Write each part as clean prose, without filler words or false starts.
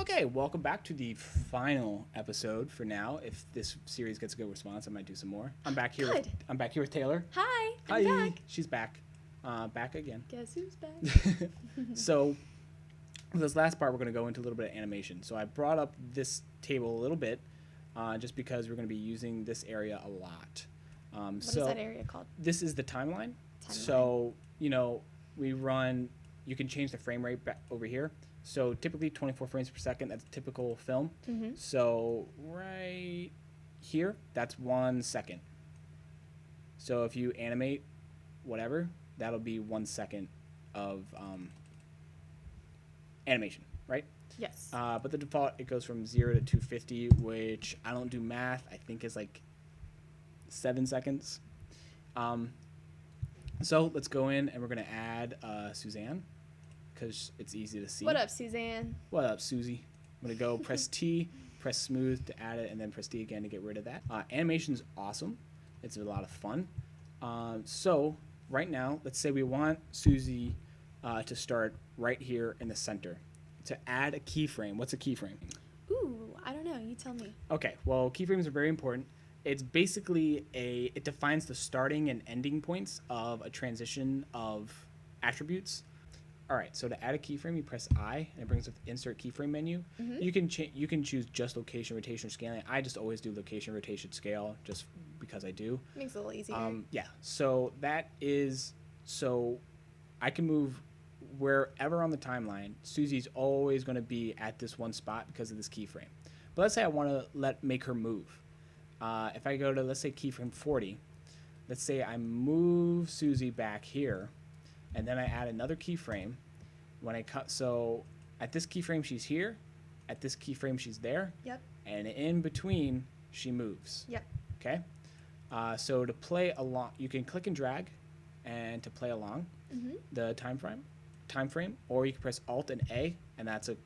Okay, welcome back to the final episode for now. If this series gets a good response, I might do some more. I'm back here. Good. I'm back here with Taylor. Hi, Hi. I'm back. She's back. Back again. Guess who's back? So, this last part, we're going to go into a little bit of animation. So I brought up this table a little bit, just because we're going to be using this area a lot. What is that area called? This is the timeline. So we run. You can change the frame rate back over here. So typically 24 frames per second, that's a typical film. Mm-hmm. So right here, that's 1 second. So if you animate whatever, that'll be 1 second of animation, right? Yes. But the default, it goes from 0 to 250, which I don't do math. I think is like 7 seconds. So let's go in and we're going to add Suzanne, because it's easy to see. What up, Suzanne? What up, Susie? I'm going to go press T, press smooth to add it, and then press D again to get rid of that. Animation's awesome. It's a lot of fun. So right now, let's say we want Susie to start right here in the center. To add a keyframe, what's a keyframe? Ooh, I don't know. You tell me. Okay, well, keyframes are very important. It's basically it defines the starting and ending points of a transition of attributes. All right, so to add a keyframe, you press I, and it brings up the Insert Keyframe menu. Mm-hmm. You can choose just location, rotation, or scaling. I just always do location, rotation, scale, just because I do. Makes it a little easier. Yeah, so so I can move wherever on the timeline. Susie's always going to be at this one spot because of this keyframe. But let's say I want to make her move. If I go to, let's say, keyframe 40, let's say I move Susie back here, and then I add another keyframe. When I cut, so at this keyframe she's here, at this keyframe she's there, Yep. and in between she moves. Yep. Okay. So to play along, you can click and drag, and to play along Mm-hmm. the time frame, or you can press Alt and A, and that's a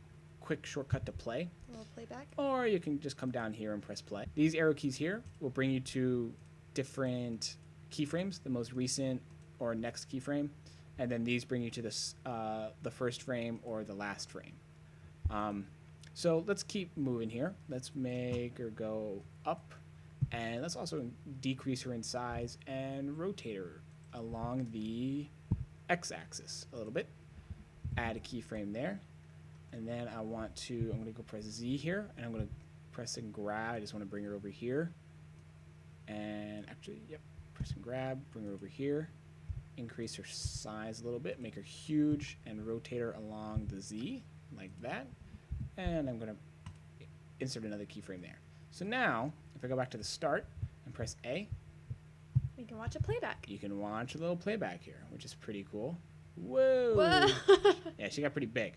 quick shortcut to play. A little playback. Or you can just come down here and press play. These arrow keys here will bring you to different keyframes, the most recent or next keyframe, and then these bring you to this the first frame or the last frame. So let's keep moving here. Let's make her go up, and let's also decrease her in size and rotate her along the x-axis a little bit. Add a keyframe there. And then I'm going to go press Z here, and I'm going to press and grab. I just want to bring her over here. And actually, yep, press and grab, bring her over here. Increase her size a little bit, make her huge, and rotate her along the Z, like that. And I'm going to insert another keyframe there. So now, if I go back to the start and press A, We can watch a playback. you can watch a little playback here, which is pretty cool. Whoa! Whoa. Yeah, she got pretty big.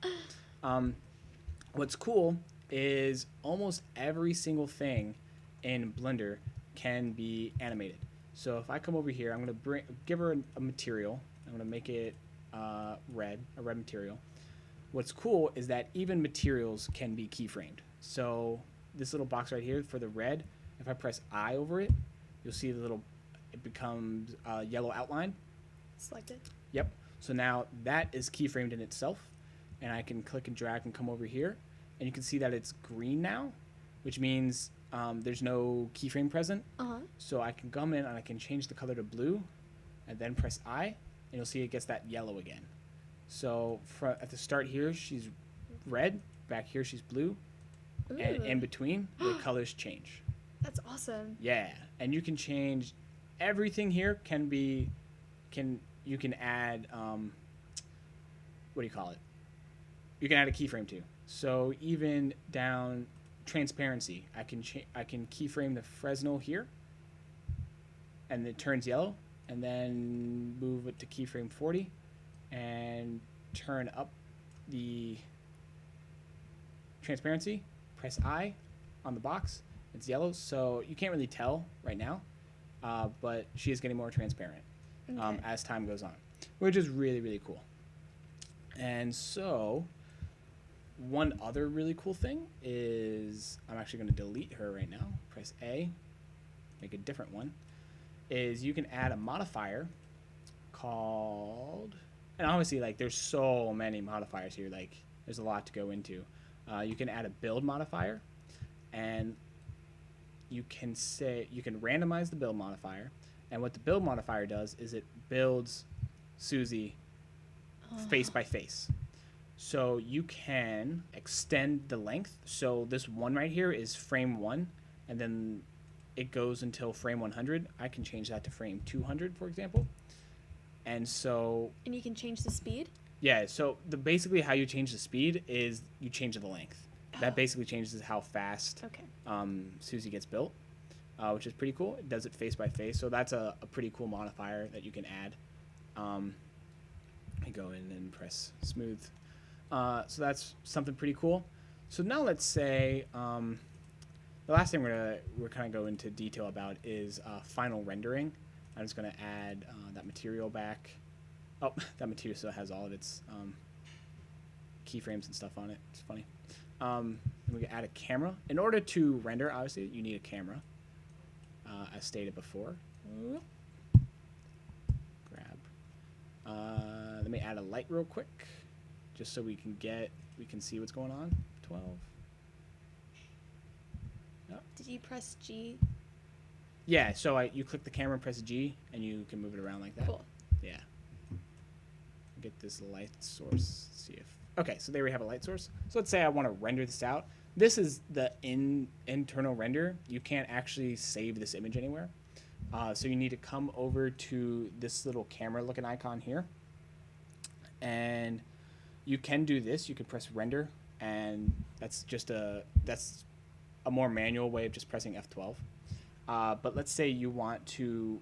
What's cool is almost every single thing in Blender can be animated. So if I come over here, I'm going to give her a material. I'm going to make it a red material. What's cool is that even materials can be keyframed. So this little box right here for the red, if I press I over it, you'll see it becomes a yellow outline. Selected. Yep. So now that is keyframed in itself, and I can click and drag and come over here, and you can see that it's green now, which means there's no keyframe present. Uh-huh. So I can come in and I can change the color to blue, and then press I, and you'll see it gets that yellow again. So at the start here, she's red. Back here, she's blue. Ooh. And in between, the colors change. That's awesome. Yeah, and you can change everything here. You can add what do you call it? You can add a keyframe too. So even down transparency, I can keyframe the Fresnel here, and it turns yellow, and then move it to keyframe 40, and turn up the transparency. Press I on the box. It's yellow, so you can't really tell right now, but she is getting more transparent as time goes on, which is really, really cool. And so one other really cool thing is, I'm actually going to delete her right now. Press A, make a different one, is you can add a modifier called, and obviously, like, there's so many modifiers here, like, there's a lot to go into. you can add a build modifier, and you can randomize the build modifier. And what the build modifier does is it builds Susie face by face. So you can extend the length. So this one right here is frame 1, and then it goes until frame 100. I can change that to frame 200, for example. And so... And you can change the speed? Yeah, so basically how you change the speed is you change the length. That basically changes how fast Susie gets built, which is pretty cool. It does it face by face, so that's a pretty cool modifier that you can add. I go in and press smooth. So that's something pretty cool. So now let's say the last thing we're kind of go into detail about is final rendering. I'm just going to add that material back. Oh, that material still has all of its keyframes and stuff on it. It's funny. And we can add a camera. In order to render, obviously, you need a camera, as stated before. Grab. Let me add a light real quick, just so we can see what's going on. 12. Yep. Did you press G? Yeah, so you click the camera and press G, and you can move it around like that. Cool. Yeah. Get this light source. See if... Okay, so there we have a light source. So let's say I want to render this out. This is the internal render. You can't actually save this image anywhere. So you need to come over to this little camera looking icon here. And you can do this. You can press render, and that's a more manual way of just pressing F12. But let's say you want to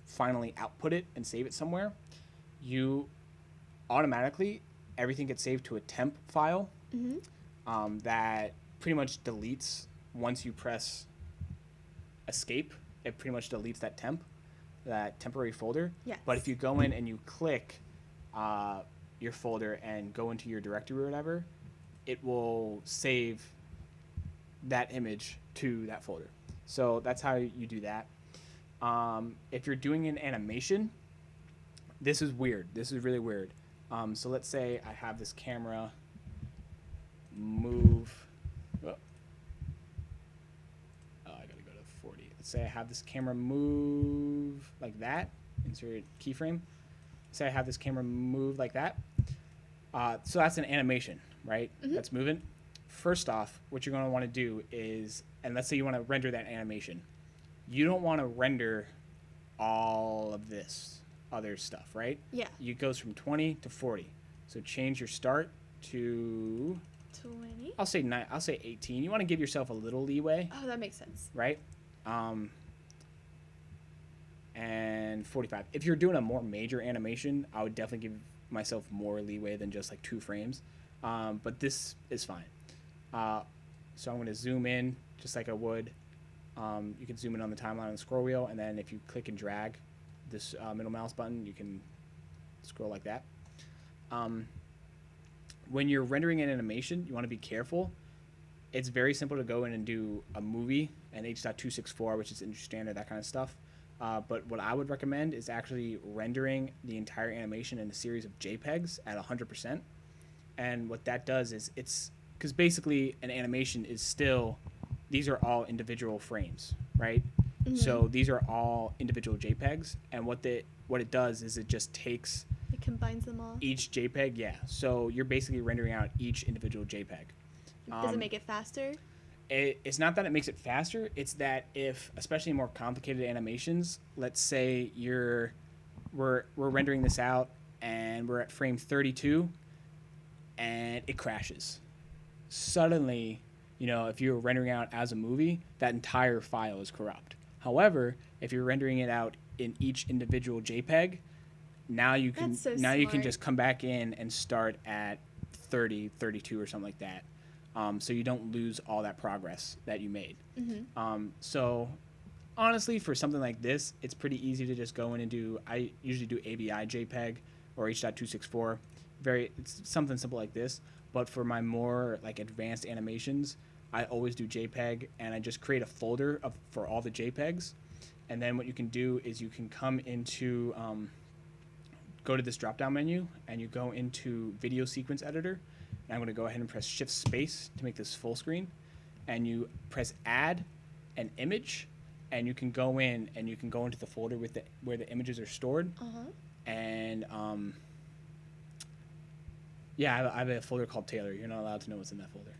finally output it and save it somewhere. You automatically, everything gets saved to a temp file that pretty much deletes once you press escape. It pretty much deletes that temporary folder. Yes. But if you go in and you click your folder and go into your directory or whatever, it will save that image to that folder. So that's how you do that. If you're doing an animation, this is weird. This is really weird. So let's say I have this camera move. Oh, I gotta go to 40. Let's say I have this camera move like that. Insert keyframe. Say I have this camera move like that. So that's an animation, right? That's moving. First off, what you're going to want to do is, and let's say you want to render that animation, you don't want to render all of this other stuff, right? Yeah. It goes from 20 to 40. So change your start to 20. I'll say 18. You want to give yourself a little leeway, Oh, that makes sense. right? And 45. If you're doing a more major animation, I would definitely give myself more leeway than just like 2 frames. But this is fine. So I'm going to zoom in just like I would. You can zoom in on the timeline on the scroll wheel, and then if you click and drag this middle mouse button, you can scroll like that. When you're rendering an animation, you want to be careful. It's very simple to go in and do a movie and H.264, which is industry standard, that kind of stuff. But what I would recommend is actually rendering the entire animation in a series of JPEGs at 100%. And what that does is because basically an animation is still, these are all individual frames, right? So these are all individual JPEGs, and what it does is it just takes It combines them all. each JPEG, yeah. So you're basically rendering out each individual JPEG. Does it make it faster? It's not that it makes it faster. It's that if, especially in more complicated animations, let's say we're rendering this out and we're at frame 32, and it crashes. Suddenly, if you're rendering out as a movie, that entire file is corrupt. However, if you're rendering it out in each individual JPEG, now you can That's so you can smart. just come back in and start at 30, 32 or something like that. So you don't lose all that progress that you made. So honestly, for something like this, it's pretty easy to just go in and I usually do AVI JPEG or H.264. It's something simple like this. But for my more like advanced animations, I always do JPEG, and I just create a folder for all the JPEGs. And then what you can do is you can come into, go to this drop-down menu, and you go into Video Sequence Editor, And I'm going to go ahead and press Shift Space to make this full screen. And you press Add an image, and you can go in and you can go into the folder with where the images are stored. And yeah, I have a folder called Taylor. You're not allowed to know what's in that folder.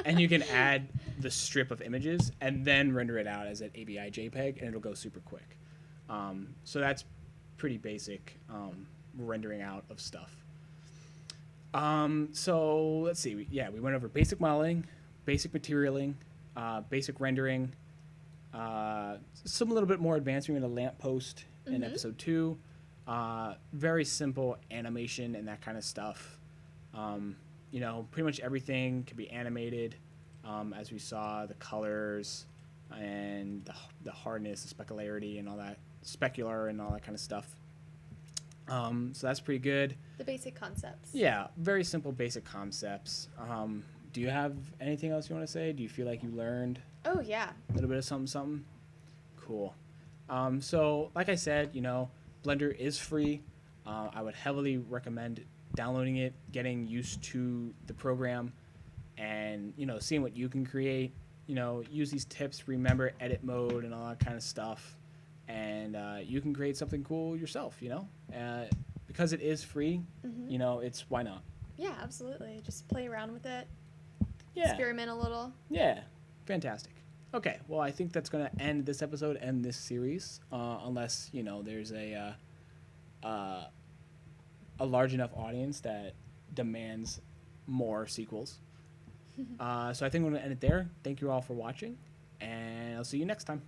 And you can add the strip of images and then render it out as an ABI JPEG, and it'll go super quick. So that's pretty basic rendering out of stuff. So let's see. We went over basic modeling, basic materialing, basic rendering, some a little bit more advanced. We went to lamppost in episode 2. Very simple animation and that kind of stuff. Pretty much everything can be animated, as we saw, the colors and the hardness, the specularity, and all that, specular and all that kind of stuff. So that's pretty good. The basic concepts. Yeah, very simple basic concepts. Do you have anything else you want to say? Do you feel like you learned Oh, yeah. a little bit of something? Cool. So like I said, Blender is free. I would heavily recommend downloading it, getting used to the program, and seeing what you can create. Use these tips, remember edit mode and all that kind of stuff, and you can create something cool yourself. Because it is free. It's why not? Yeah, absolutely. Just play around with it. Yeah. Experiment a little. Yeah, fantastic. Okay, well, I think that's going to end this episode and this series, unless there's a large enough audience that demands more sequels. So I think we're going to end it there. Thank you all for watching, and I'll see you next time.